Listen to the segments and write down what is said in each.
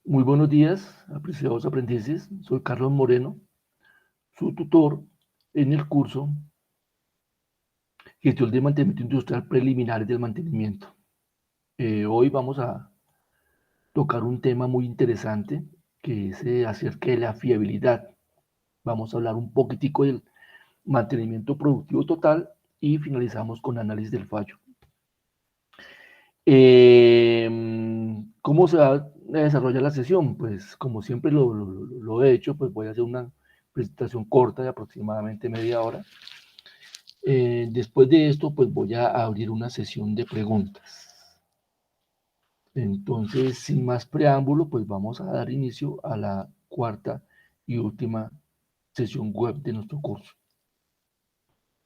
Muy buenos días, apreciados aprendices. Soy Carlos Moreno, su tutor en el curso Gestión de Mantenimiento Industrial Preliminares del Mantenimiento. Hoy vamos a tocar un tema muy interesante que es acerca de la fiabilidad. Vamos a hablar un poquitico del mantenimiento productivo total y finalizamos con análisis del fallo. ¿Cómo se va a desarrollar la sesión? Pues como siempre lo he hecho, pues voy a hacer una presentación corta de aproximadamente media hora. Después de esto, pues voy a abrir una sesión de preguntas. Entonces, sin más preámbulo, pues vamos a dar inicio a la cuarta y última sesión web de nuestro curso.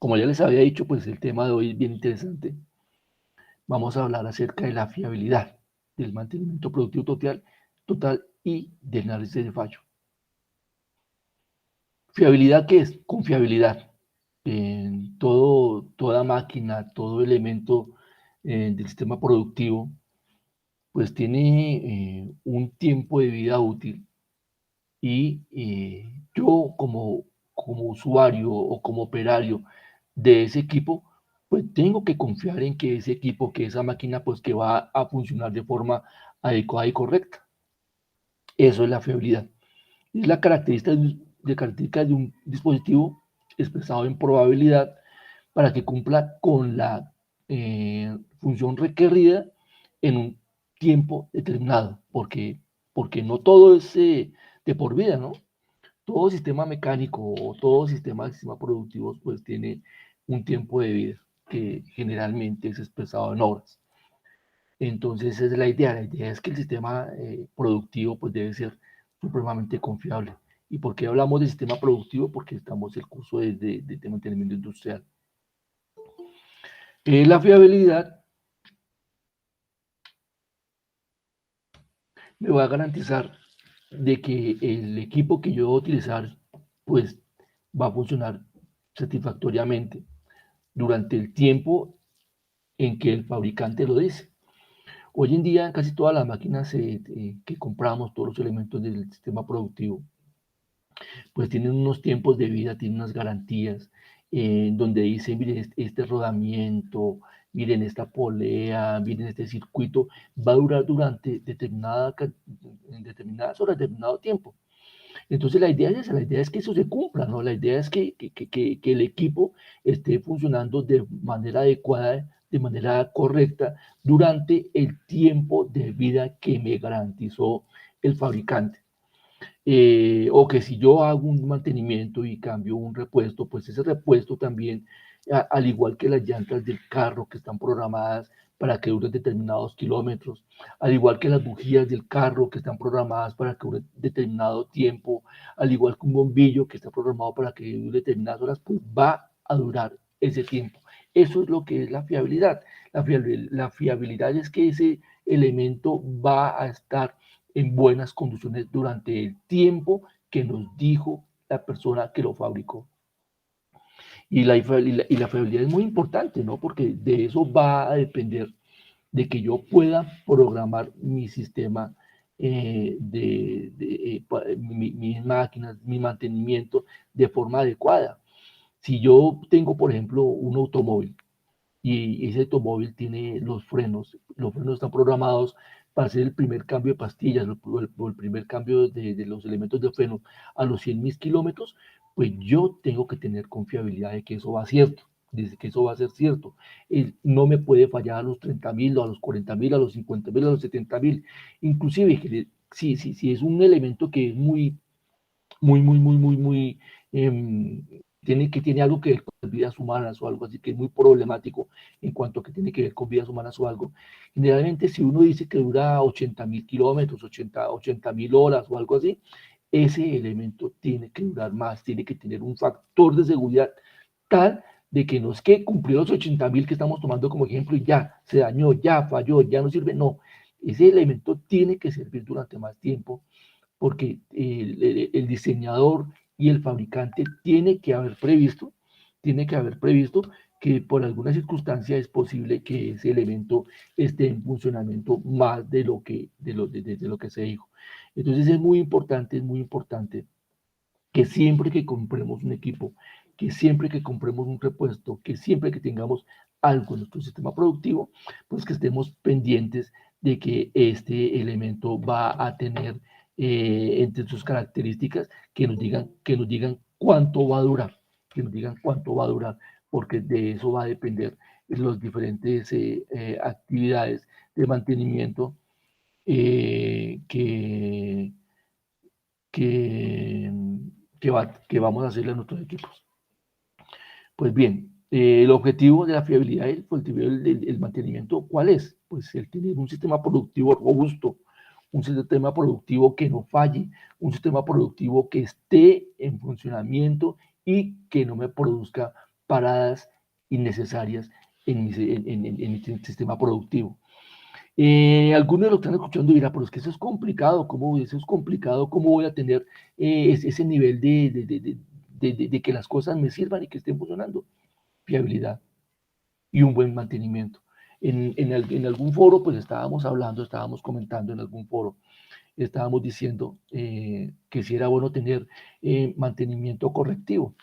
Como ya les había dicho, pues el tema de hoy es bien interesante. Vamos a hablar acerca de la fiabilidad del mantenimiento productivo total y del análisis de fallo. ¿Fiabilidad qué es? Confiabilidad. Toda máquina, todo elemento del sistema productivo, pues tiene un tiempo de vida útil y yo como usuario o como operario de ese equipo, pues tengo que confiar en que ese equipo, que esa máquina, pues que va a funcionar de forma adecuada y correcta. Eso es la fiabilidad. Es la característica de un dispositivo expresado en probabilidad para que cumpla con la función requerida en un tiempo determinado, porque no todo es de por vida, ¿no? Todo sistema mecánico o todo sistema productivo pues tiene un tiempo de vida que generalmente es expresado en horas. Entonces esa es la idea es que el sistema productivo pues debe ser supremamente confiable. ¿Y por qué hablamos de sistema productivo? Porque estamos en el curso de mantenimiento industrial. La fiabilidad me va a garantizar de que el equipo que yo voy a utilizar pues va a funcionar satisfactoriamente durante el tiempo en que el fabricante lo dice. Hoy en día casi todas las máquinas que compramos, todos los elementos del sistema productivo, pues tienen unos tiempos de vida, tienen unas garantías, donde dice, miren, este rodamiento, miren esta polea, miren este circuito, va a durar durante determinadas horas, determinado tiempo. Entonces la idea es esa, la idea es que eso se cumpla, ¿no? La idea es que el equipo esté funcionando de manera adecuada, de manera correcta, durante el tiempo de vida que me garantizó el fabricante. O que si yo hago un mantenimiento y cambio un repuesto, pues ese repuesto también, al igual que las llantas del carro que están programadas para que duren determinados kilómetros, al igual que las bujías del carro que están programadas para que dure determinado tiempo, al igual que un bombillo que está programado para que dure determinadas horas, pues va a durar ese tiempo. Eso es lo que es la fiabilidad. La fiabilidad es que ese elemento va a estar en buenas condiciones durante el tiempo que nos dijo la persona que lo fabricó. Y la fiabilidad es muy importante, ¿no? Porque de eso va a depender de que yo pueda programar mi sistema mis máquinas, mi mantenimiento de forma adecuada. Si yo tengo, por ejemplo, un automóvil y ese automóvil tiene los frenos están programados para hacer el primer cambio de pastillas o el primer cambio de los elementos de freno a los 100.000 kilómetros, pues yo tengo que tener confiabilidad de que eso va a ser cierto, de que eso va a ser cierto. No me puede fallar a los 30.000, a los 40.000, a los 50.000, a los 70.000, inclusive si es un elemento que es muy, tiene algo que ver con vidas humanas o algo así, que es muy problemático en cuanto a que tiene que ver con vidas humanas o algo. Generalmente, si uno dice que dura 80.000 kilómetros, 80.000 horas o algo así, ese elemento tiene que durar más, tiene que tener un factor de seguridad tal de que no es que cumplió los 80.000 que estamos tomando como ejemplo y ya se dañó, ya falló, ya no sirve. No, ese elemento tiene que servir durante más tiempo porque el diseñador y el fabricante tiene que haber previsto que por alguna circunstancia es posible que ese elemento esté en funcionamiento más de lo que se dijo. Entonces es muy importante que siempre que compremos un equipo, que siempre que compremos un repuesto, que siempre que tengamos algo en nuestro sistema productivo, pues que estemos pendientes de que este elemento va a tener entre sus características que nos digan cuánto va a durar, que nos digan cuánto va a durar, porque de eso va a depender las diferentes actividades de mantenimiento que, que, que vamos a hacerle a nuestros equipos. Pues bien, el objetivo de la fiabilidad y el mantenimiento, ¿cuál es? Pues el tener un sistema productivo robusto, un sistema productivo que no falle, un sistema productivo que esté en funcionamiento y que no me produzca paradas innecesarias en mi sistema productivo. Algunos de los que están escuchando dirán, pero es que eso es complicado, ¿cómo voy a tener ese nivel de que las cosas me sirvan y que estén funcionando? Fiabilidad y un buen mantenimiento. En algún foro, pues estábamos comentando en algún foro, estábamos diciendo que si era bueno tener mantenimiento correctivo.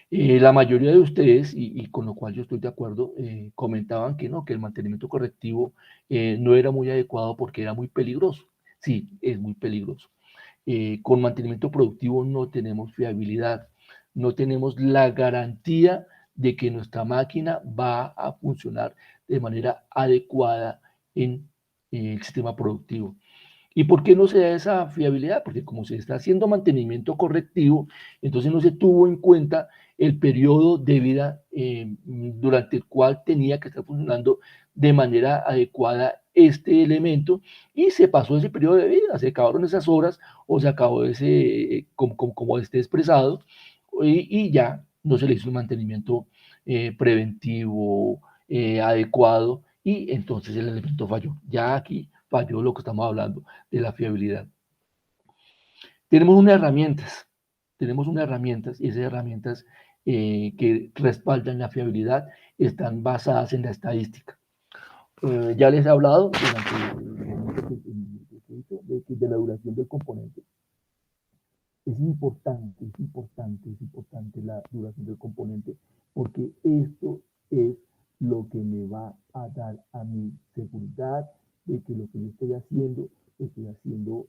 La mayoría de ustedes, y con lo cual yo estoy de acuerdo, comentaban que no, que el mantenimiento correctivo no era muy adecuado porque era muy peligroso. Sí, es muy peligroso. Con mantenimiento productivo no tenemos fiabilidad, no tenemos la garantía de que nuestra máquina va a funcionar de manera adecuada en el sistema productivo. ¿Y por qué no se da esa fiabilidad? Porque como se está haciendo mantenimiento correctivo, entonces no se tuvo en cuenta el periodo de vida durante el cual tenía que estar funcionando de manera adecuada este elemento y se pasó ese periodo de vida, se acabaron esas horas o se acabó ese, como esté expresado, y ya no se le hizo un mantenimiento preventivo adecuado y entonces el elemento falló. Ya aquí falló lo que estamos hablando de la fiabilidad. Tenemos unas herramientas y esas herramientas que respaldan la fiabilidad están basadas en la estadística. Ya les he hablado de la duración del componente. Es importante la duración del componente porque esto es lo que me va a dar a mi seguridad de que lo que yo estoy haciendo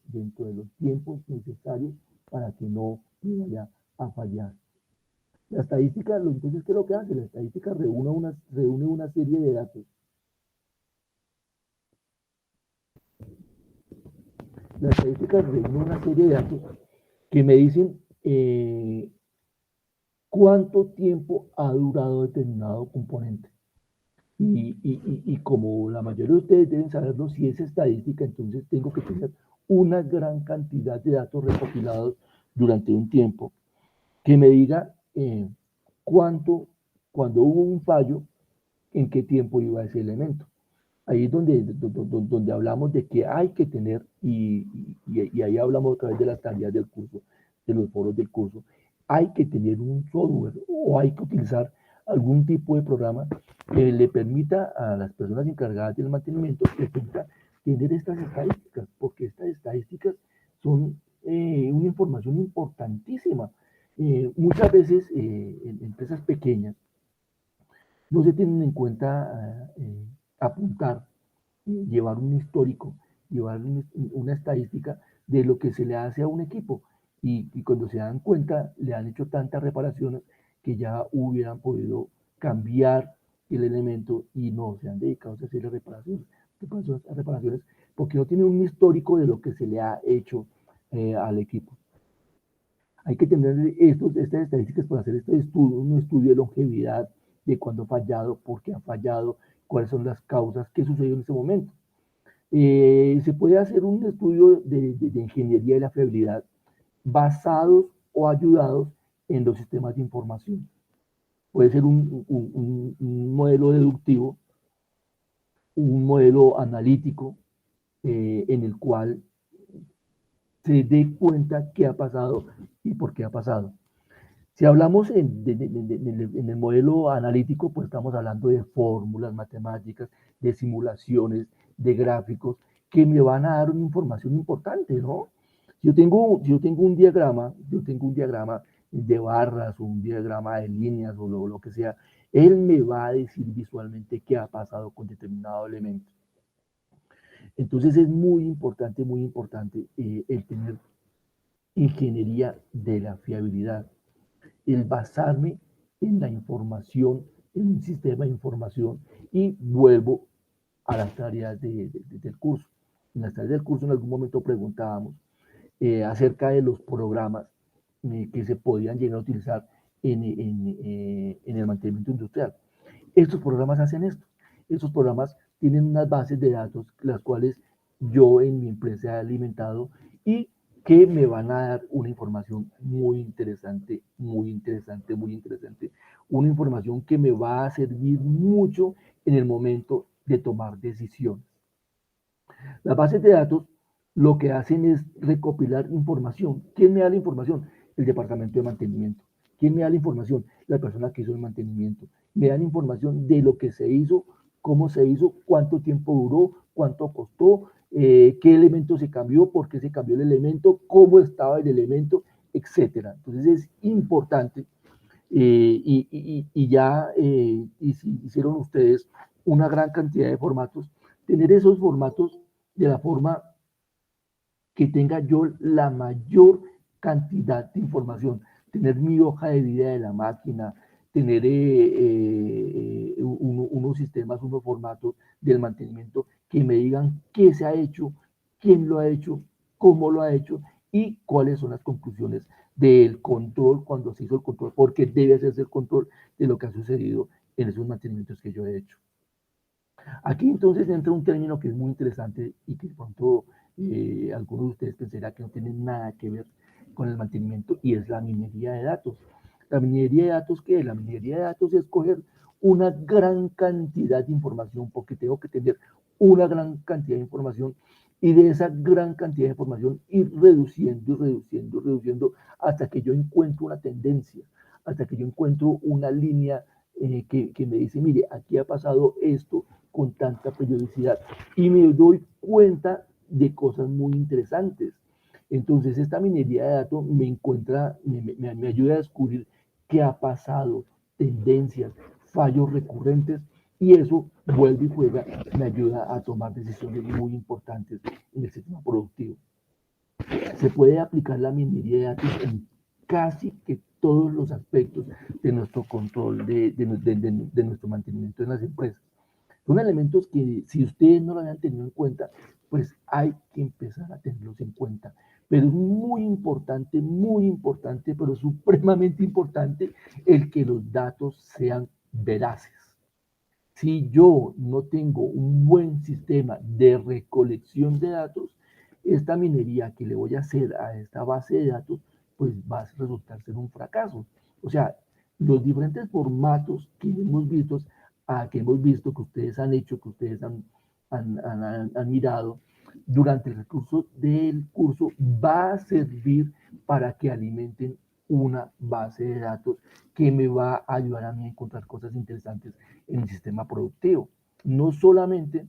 dentro de los tiempos necesarios para que no me vaya a fallar. La estadística, entonces, ¿qué es lo que hace? La estadística reúne una serie de datos. La estadística reúne una serie de datos que me dicen cuánto tiempo ha durado determinado componente. Y como la mayoría de ustedes deben saberlo, si es estadística, entonces tengo que tener una gran cantidad de datos recopilados durante un tiempo que me diga cuánto, cuando hubo un fallo, en qué tiempo iba ese elemento. Ahí es donde hablamos de que hay que tener, y ahí hablamos otra vez de las tareas del curso, de los foros del curso, hay que tener un software o hay que utilizar algún tipo de programa que le permita a las personas encargadas del mantenimiento tener estas estadísticas, porque estas estadísticas son una información importantísima. Muchas veces en empresas pequeñas no se tienen en cuenta apuntar, llevar un histórico, llevar una estadística de lo que se le hace a un equipo. Y cuando se dan cuenta, le han hecho tantas reparaciones que ya hubieran podido cambiar el elemento y no se han dedicado a hacer reparaciones porque no tienen un histórico de lo que se le ha hecho al equipo. Hay que tener estas estadísticas para hacer un estudio de longevidad, de cuándo ha fallado, por qué ha fallado, cuáles son las causas, qué sucedió en ese momento. Se puede hacer un estudio de ingeniería de la fiabilidad basados o ayudados en los sistemas de información. Puede ser un modelo deductivo, un modelo analítico en el cual se dé cuenta qué ha pasado y por qué ha pasado. Si hablamos en el modelo analítico, pues estamos hablando de fórmulas matemáticas, de simulaciones, de gráficos, que me van a dar una información importante, ¿no? Si yo tengo un diagrama de barras o un diagrama de líneas o lo que sea, él me va a decir visualmente qué ha pasado con determinado elemento. Entonces es muy importante el tener ingeniería de la fiabilidad, el basarme en la información, en un sistema de información y vuelvo a las tareas del curso. En las tareas del curso en algún momento preguntábamos acerca de los programas que se podían llegar a utilizar en el mantenimiento industrial. Estos programas hacen esto. Estos programas tienen unas bases de datos, las cuales yo en mi empresa he alimentado y que me van a dar una información muy interesante, muy interesante, muy interesante. Una información que me va a servir mucho en el momento de tomar decisiones. Las bases de datos lo que hacen es recopilar información. ¿Quién me da la información? El departamento de mantenimiento. ¿Quién me da la información? La persona que hizo el mantenimiento. Me dan información de lo que se hizo, cómo se hizo, cuánto tiempo duró, cuánto costó, qué elemento se cambió, por qué se cambió el elemento, cómo estaba el elemento, etcétera. Entonces es importante y ya hicieron ustedes una gran cantidad de formatos, tener esos formatos de la forma que tenga yo la mayor cantidad de información, tener mi hoja de vida de la máquina, tener unos sistemas, unos formatos del mantenimiento que me digan qué se ha hecho, quién lo ha hecho, cómo lo ha hecho y cuáles son las conclusiones del control cuando se hizo el control, porque debe hacerse el control de lo que ha sucedido en esos mantenimientos que yo he hecho. Aquí entonces entra un término que es muy interesante y que de pronto algunos de ustedes pensarán que no tiene nada que ver con el mantenimiento y es la minería de datos. La minería de datos, ¿qué es? La minería de datos es coger una gran cantidad de información porque tengo que tener una gran cantidad de información y de esa gran cantidad de información ir reduciendo, reduciendo, reduciendo hasta que yo encuentro una tendencia, hasta que yo encuentro una línea que me dice, mire, aquí ha pasado esto con tanta periodicidad y me doy cuenta de cosas muy interesantes. Entonces, esta minería de datos me ayuda a descubrir qué ha pasado, tendencias, fallos recurrentes, y eso vuelve y juega, me ayuda a tomar decisiones muy importantes en el sistema productivo. Se puede aplicar la minería de datos en casi que todos los aspectos de nuestro control, de nuestro mantenimiento en las empresas. Son elementos que si ustedes no lo habían tenido en cuenta, pues hay que empezar a tenerlos en cuenta. Pero es muy importante, pero supremamente importante el que los datos sean veraces. Si yo no tengo un buen sistema de recolección de datos, esta minería que le voy a hacer a esta base de datos, pues va a resultar ser un fracaso. O sea, los diferentes formatos que hemos visto, que ustedes han hecho, que ustedes han mirado durante el recurso del curso, va a servir para que alimenten una base de datos que me va a ayudar a mí a encontrar cosas interesantes en el sistema productivo. No solamente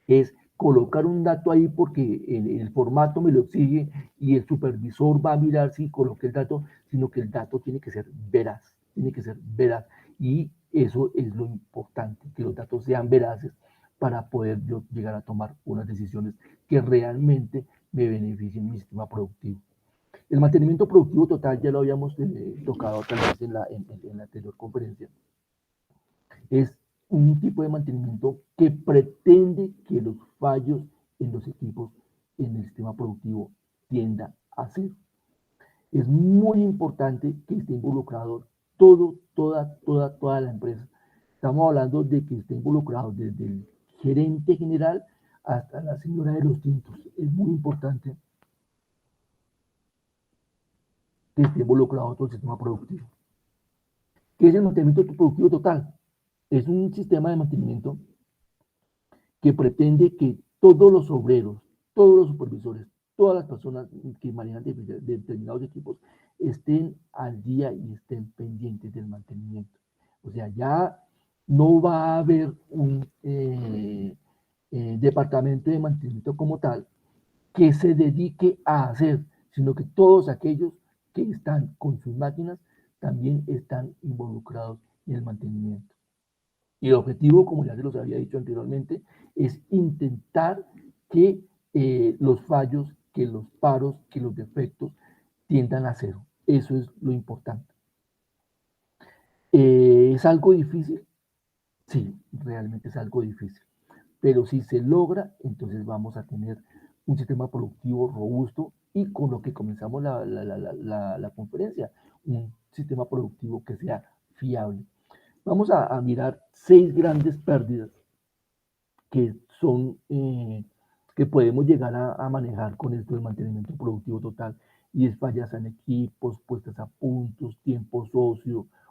es colocar un dato ahí porque el formato me lo exige y el supervisor va a mirar si coloqué el dato, sino que el dato tiene que ser veraz, tiene que ser veraz. Y eso es lo importante, que los datos sean veraces para poder yo llegar a tomar unas decisiones que realmente me beneficien mi sistema productivo. El mantenimiento productivo total ya lo habíamos tocado tal vez en la anterior conferencia. Es un tipo de mantenimiento que pretende que los fallos en los equipos, en el sistema productivo, tienda a cero. Es muy importante que esté involucrado toda la empresa. Estamos hablando de que esté involucrado desde el gerente general hasta la señora de los tintos. Es muy importante que esté involucrado todo el sistema productivo. ¿Qué es el mantenimiento productivo total? Es un sistema de mantenimiento que pretende que todos los obreros, todos los supervisores, todas las personas que manejan determinados equipos estén al día y estén pendientes del mantenimiento. O sea, ya no va a haber un departamento de mantenimiento como tal que se dedique a hacer, sino que todos aquellos que están con sus máquinas también están involucrados en el mantenimiento. Y el objetivo, como ya se los había dicho anteriormente, es intentar que los fallos, que los paros, que los defectos tiendan a cero. Eso es lo importante. ¿Es algo difícil? Sí, realmente es algo difícil. Pero si se logra, entonces vamos a tener un sistema productivo robusto y con lo que comenzamos la conferencia, un sistema productivo que sea fiable. Vamos a mirar 6 grandes pérdidas que son que podemos llegar a manejar con esto del mantenimiento productivo total, y es fallas en equipos, puestas a puntos, tiempos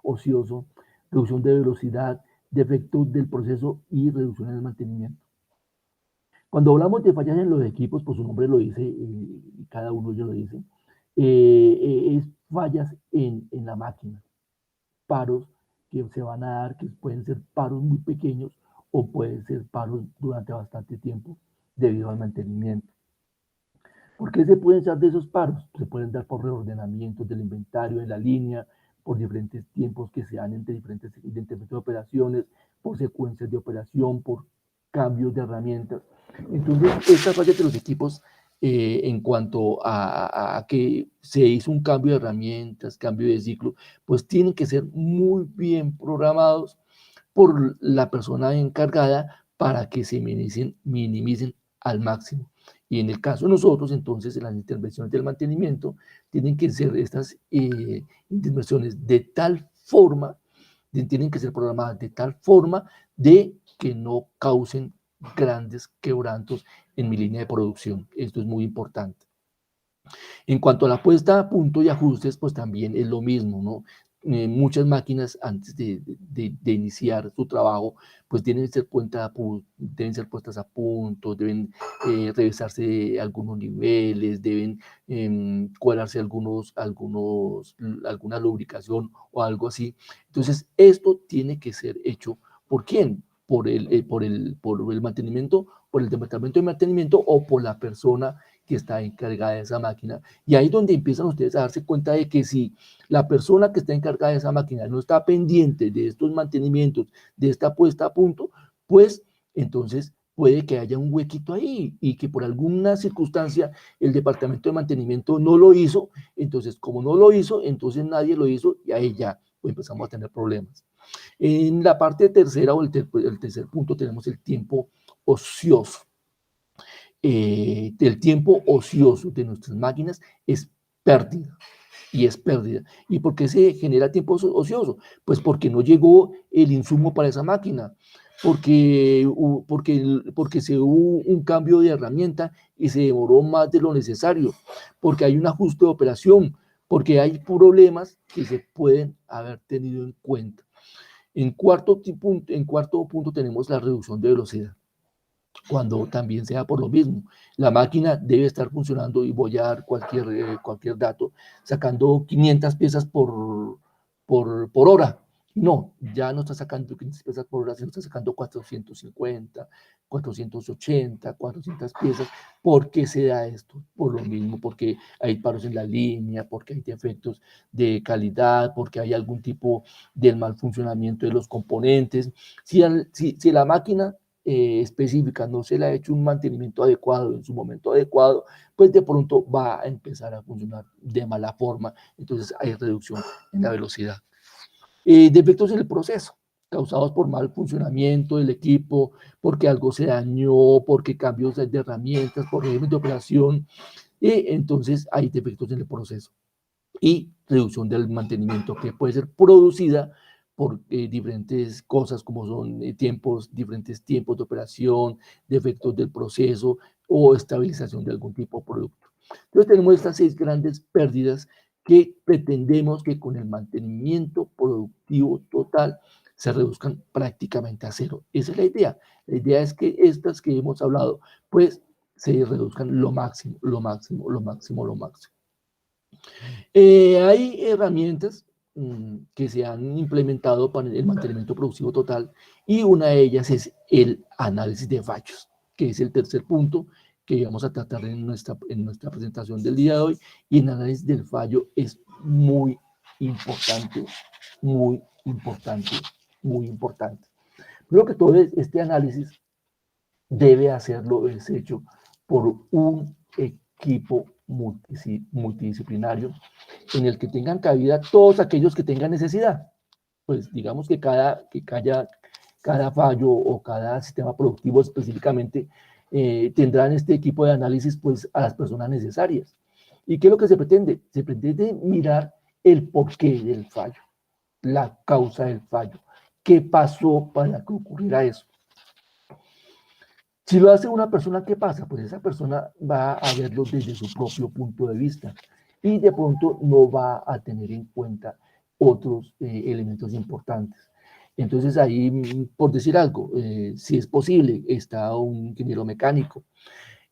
ocioso, reducción de velocidad, defectos del proceso y reducción en el mantenimiento. Cuando hablamos de fallas en los equipos, pues su nombre lo dice, cada uno de ellos lo dice, es fallas en la máquina, paros que se van a dar, que pueden ser paros muy pequeños o pueden ser paros durante bastante tiempo debido al mantenimiento. ¿Por qué se pueden dar de esos paros? Se pueden dar por reordenamientos del inventario de la línea, por diferentes tiempos que se dan entre diferentes operaciones, por secuencias de operación, por cambios de herramientas. Entonces, esta falla de los equipos en cuanto a que se hizo un cambio de herramientas, cambio de ciclo, pues tienen que ser muy bien programados por la persona encargada para que se minimicen al máximo. Y en el caso de nosotros, entonces, en las intervenciones del mantenimiento, tienen que ser estas intervenciones de tal forma, tienen que ser programadas de tal forma de que no causen grandes quebrantos en mi línea de producción. Esto es muy importante. En cuanto a la puesta a punto y ajustes, pues también es lo mismo, ¿no? Muchas máquinas antes de iniciar su trabajo, pues deben ser puestas a punto, deben revisarse algunos niveles, deben cuadrarse alguna lubricación o algo así. Entonces, esto tiene que ser hecho ¿por quién? Por el mantenimiento, por el departamento de mantenimiento o por la persona que está encargada de esa máquina. Y ahí es donde empiezan ustedes a darse cuenta de que si la persona que está encargada de esa máquina no está pendiente de estos mantenimientos, de esta puesta a punto, pues entonces puede que haya un huequito ahí y que por alguna circunstancia el departamento de mantenimiento no lo hizo. Entonces, como no lo hizo, entonces nadie lo hizo y ahí ya pues empezamos a tener problemas. En la parte tercera o el tercer punto tenemos el tiempo ocioso. Del tiempo ocioso de nuestras máquinas es pérdida. Y es pérdida. ¿Y por qué se genera tiempo ocioso? Pues porque no llegó el insumo para esa máquina, porque se hubo un cambio de herramienta y se demoró más de lo necesario, porque hay un ajuste de operación, porque hay problemas que se pueden haber tenido en cuenta. En cuarto punto tenemos la reducción de velocidad, cuando también sea por lo mismo. La máquina debe estar funcionando y voy a dar cualquier dato, sacando 500 piezas por hora. No, ya no está sacando 500 piezas por hora, sino está sacando 450, 480, 400 piezas. ¿Por qué se da esto? Por lo mismo, porque hay paros en la línea, porque hay defectos de calidad, porque hay algún tipo de mal funcionamiento de los componentes. Si la máquina específica, no se le ha hecho un mantenimiento adecuado en su momento adecuado, pues de pronto va a empezar a funcionar de mala forma, entonces hay reducción en la velocidad. Defectos en el proceso, causados por mal funcionamiento del equipo, porque algo se dañó, porque cambios de herramientas, por regímenes de operación, entonces hay defectos en el proceso. Y reducción del mantenimiento que puede ser producida por diferentes cosas como son diferentes tiempos de operación, defectos del proceso o estabilización de algún tipo de producto. Entonces tenemos estas 6 grandes pérdidas que pretendemos que con el mantenimiento productivo total se reduzcan prácticamente a cero. Esa es la idea. La idea es que estas que hemos hablado, pues se reduzcan lo máximo, lo máximo, lo máximo, lo máximo. Hay herramientas que se han implementado para el mantenimiento productivo total y una de ellas es el análisis de fallos, que es el tercer punto que vamos a tratar en nuestra presentación del día de hoy. Y el análisis del fallo es muy importante, muy importante, muy importante. Creo que todo este análisis debe hacerlo, es hecho por un equipo multidisciplinario en el que tengan cabida todos aquellos que tengan necesidad. Pues digamos que cada fallo o cada sistema productivo específicamente tendrá en este equipo de análisis pues a las personas necesarias. ¿Y qué es lo que se pretende? Se pretende mirar el porqué del fallo, la causa del fallo, qué pasó para que ocurriera eso. Si lo hace una persona, ¿qué pasa? Pues esa persona va a verlo desde su propio punto de vista y de pronto no va a tener en cuenta otros elementos importantes. Entonces ahí, por decir algo, si es posible, está un ingeniero mecánico.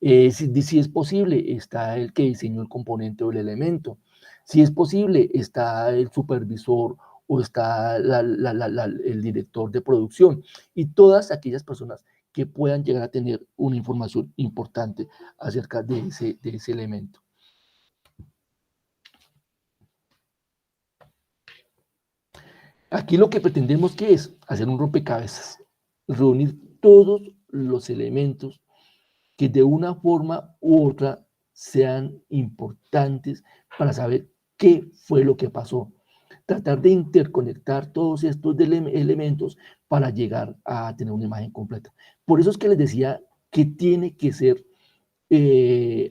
Si es posible, está el que diseñó el componente o el elemento. Si es posible, está el supervisor o está el director de producción y todas aquellas personas que puedan llegar a tener una información importante acerca de ese elemento. Aquí lo que pretendemos que es hacer un rompecabezas, reunir todos los elementos que de una forma u otra sean importantes para saber qué fue lo que pasó. Tratar de interconectar todos estos elementos para llegar a tener una imagen completa. Por eso es que les decía que tiene que ser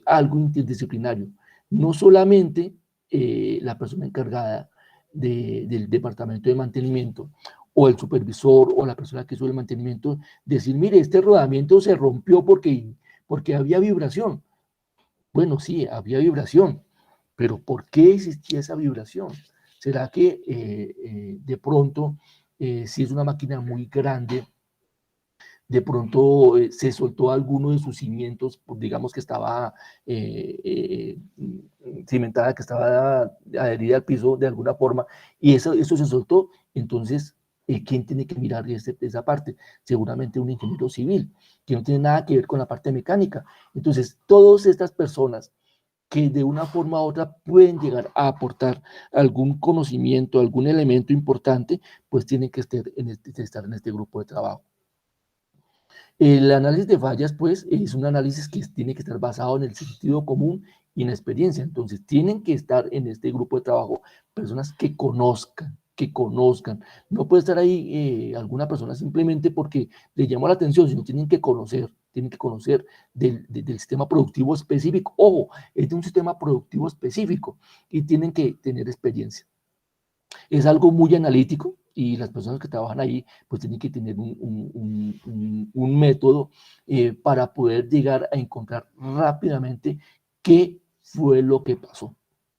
algo interdisciplinario. No solamente la persona encargada del departamento de mantenimiento o el supervisor o la persona que sube el mantenimiento, decir, mire, este rodamiento se rompió porque había vibración. Bueno, sí, había vibración, pero ¿por qué existía esa vibración? ¿Será que de pronto, si es una máquina muy grande, de pronto se soltó alguno de sus cimientos, pues, digamos que estaba cimentada, que estaba adherida al piso de alguna forma, y eso se soltó? Entonces, ¿quién tiene que mirar esa parte? Seguramente un ingeniero civil, que no tiene nada que ver con la parte mecánica. Entonces, todas estas personas que de una forma u otra pueden llegar a aportar algún conocimiento, algún elemento importante, pues tienen que estar en este grupo de trabajo. El análisis de fallas, pues, es un análisis que tiene que estar basado en el sentido común y en la experiencia. Entonces, tienen que estar en este grupo de trabajo personas que conozcan, que conozcan. No puede estar ahí alguna persona simplemente porque le llama la atención, sino tienen que conocer del sistema productivo específico. Ojo, es de un sistema productivo específico y tienen que tener experiencia. Es algo muy analítico y las personas que trabajan ahí pues tienen que tener un método para poder llegar a encontrar rápidamente qué fue lo que pasó.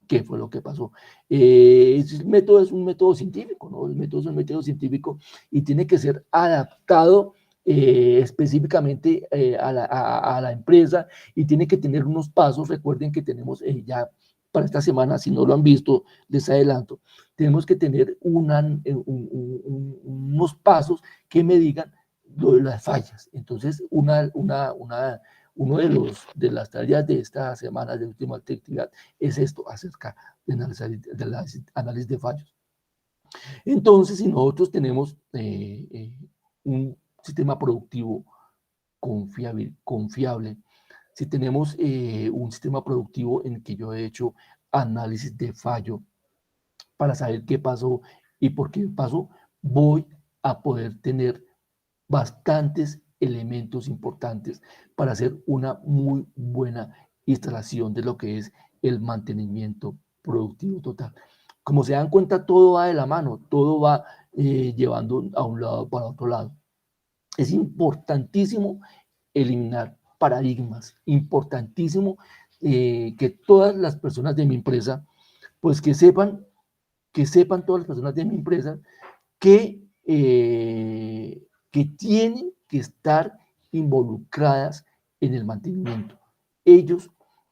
¿Qué fue lo que pasó? El método es un método científico, ¿no? El método es un método científico y tiene que ser adaptado específicamente a la empresa y tiene que tener unos pasos. Recuerden que tenemos ya para esta semana, si no lo han visto, les adelanto, tenemos que tener unos pasos que me digan lo de las fallas. Entonces, uno de las tareas de esta semana de última actividad es esto, acerca de análisis de fallos. Entonces, si nosotros tenemos un sistema productivo confiable, si tenemos un sistema productivo en el que yo he hecho análisis de fallo para saber qué pasó y por qué pasó, voy a poder tener bastantes elementos importantes para hacer una muy buena instalación de lo que es el mantenimiento productivo total. Como se dan cuenta, todo va de la mano, todo va llevando a un lado para otro lado. Es importantísimo eliminar paradigmas, importantísimo que todas las personas de mi empresa, pues que sepan todas las personas de mi empresa que tienen que estar involucradas en el mantenimiento. Ellos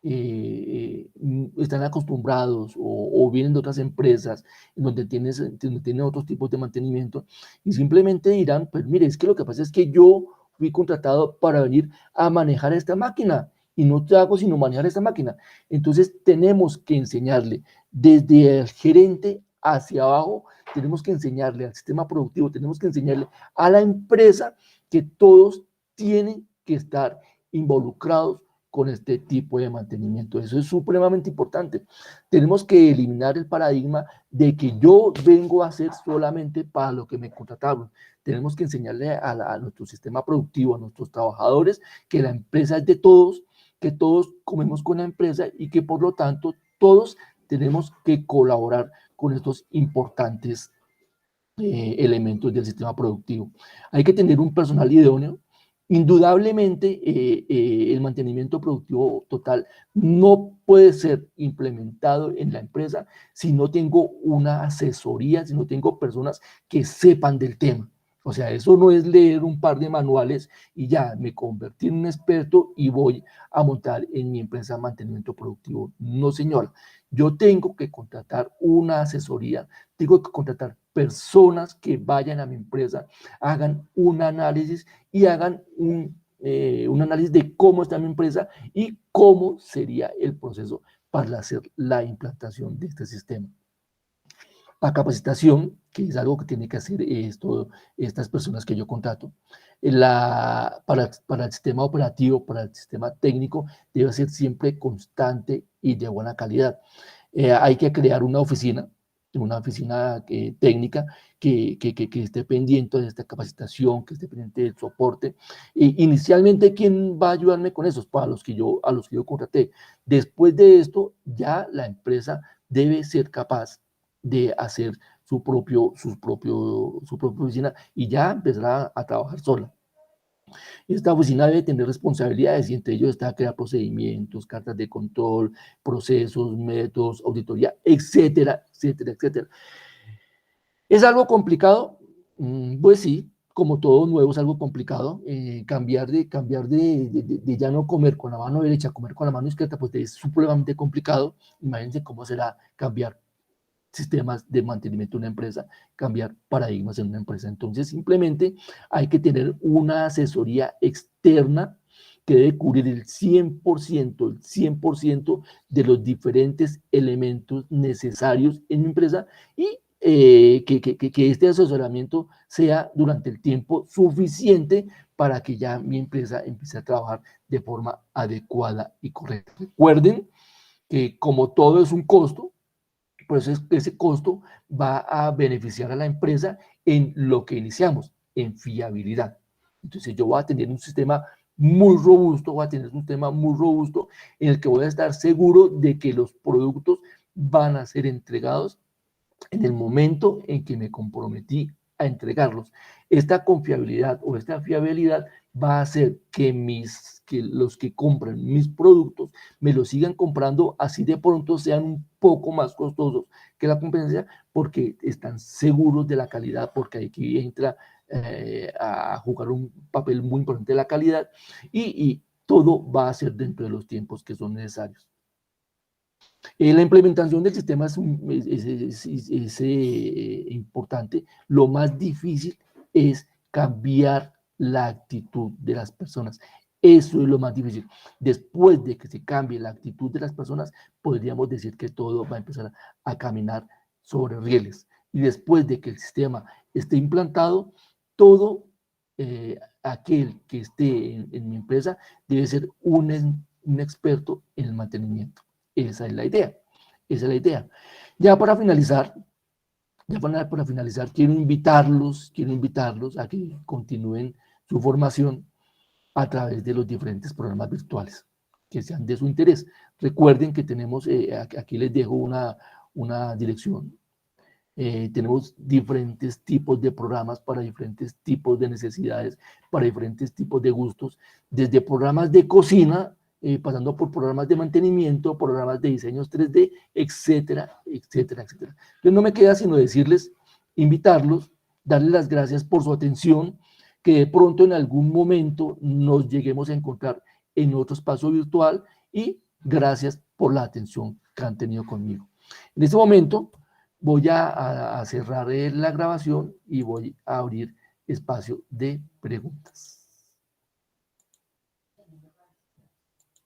están acostumbrados o vienen de otras empresas donde tienen otros tipos de mantenimiento y simplemente dirán, pues mire, es que lo que pasa es que yo fui contratado para venir a manejar esta máquina y no te hago sino manejar esta máquina. Entonces tenemos que enseñarle desde el gerente hacia abajo, tenemos que enseñarle al sistema productivo, tenemos que enseñarle a la empresa que todos tienen que estar involucrados con este tipo de mantenimiento. Eso es supremamente importante. Tenemos que eliminar el paradigma de que yo vengo a hacer solamente para lo que me contrataron. Tenemos que enseñarle a nuestro sistema productivo, a nuestros trabajadores, que la empresa es de todos, que todos comemos con la empresa y que por lo tanto todos tenemos que colaborar con estos importantes elementos del sistema productivo. Hay que tener un personal idóneo. Indudablemente, el mantenimiento productivo total no puede ser implementado en la empresa si no tengo una asesoría, si no tengo personas que sepan del tema. O sea, eso no es leer un par de manuales y ya me convertí en un experto y voy a montar en mi empresa mantenimiento productivo. No, señora. Yo tengo que contratar una asesoría, tengo que contratar personas que vayan a mi empresa, hagan un análisis y hagan un análisis de cómo está mi empresa y cómo sería el proceso para hacer la implantación de este sistema. La capacitación, que es algo que tiene que hacer estas personas que yo contrato, para el sistema operativo, para el sistema técnico, debe ser siempre constante y de buena calidad. Hay que crear una oficina técnica que esté pendiente de esta capacitación, que esté pendiente del soporte. Inicialmente, ¿quién va a ayudarme con eso? A los que yo contraté. Después de esto, ya la empresa debe ser capaz de hacer su propia oficina y ya empezar a trabajar sola. Esta oficina debe tener responsabilidades y entre ellos está crear procedimientos, cartas de control, procesos, métodos, auditoría, etcétera, etcétera, etcétera. ¿Es algo complicado? Pues sí, como todo nuevo es algo complicado. Cambiar de ya no comer con la mano derecha a comer con la mano izquierda, pues es supremamente complicado. Imagínense cómo será cambiar sistemas de mantenimiento de una empresa, cambiar paradigmas en una empresa. Entonces, simplemente hay que tener una asesoría externa que debe cubrir el 100% de los diferentes elementos necesarios en mi empresa y que este asesoramiento sea durante el tiempo suficiente para que ya mi empresa empiece a trabajar de forma adecuada y correcta. Recuerden que como todo es un costo, pues ese costo va a beneficiar a la empresa en lo que iniciamos, en fiabilidad. Entonces yo voy a tener un sistema muy robusto, en el que voy a estar seguro de que los productos van a ser entregados en el momento en que me comprometí a entregarlos. Esta confiabilidad o esta fiabilidad va a hacer que los que compran mis productos me los sigan comprando, así de pronto sean un poco más costosos que la competencia, porque están seguros de la calidad, porque aquí entra a jugar un papel muy importante la calidad y todo va a ser dentro de los tiempos que son necesarios. La implementación del sistema es importante. Lo más difícil es cambiar la actitud de las personas. Eso es lo más difícil. Después de que se cambie la actitud de las personas, podríamos decir que todo va a empezar a caminar sobre rieles. Y después de que el sistema esté implantado, todo aquel que esté en mi empresa debe ser un experto en el mantenimiento. Esa es la idea. Ya para finalizar, quiero invitarlos a que continúen su formación a través de los diferentes programas virtuales que sean de su interés. Recuerden que tenemos, aquí les dejo una dirección. Tenemos diferentes tipos de programas para diferentes tipos de necesidades, para diferentes tipos de gustos, desde programas de cocina, pasando por programas de mantenimiento, programas de diseños 3D, etcétera, etcétera, etcétera. Entonces no me queda sino decirles, invitarlos, darles las gracias por su atención, que de pronto en algún momento nos lleguemos a encontrar en otro espacio virtual y Gracias por la atención que han tenido conmigo. En este momento voy a cerrar la grabación y voy a abrir espacio de preguntas.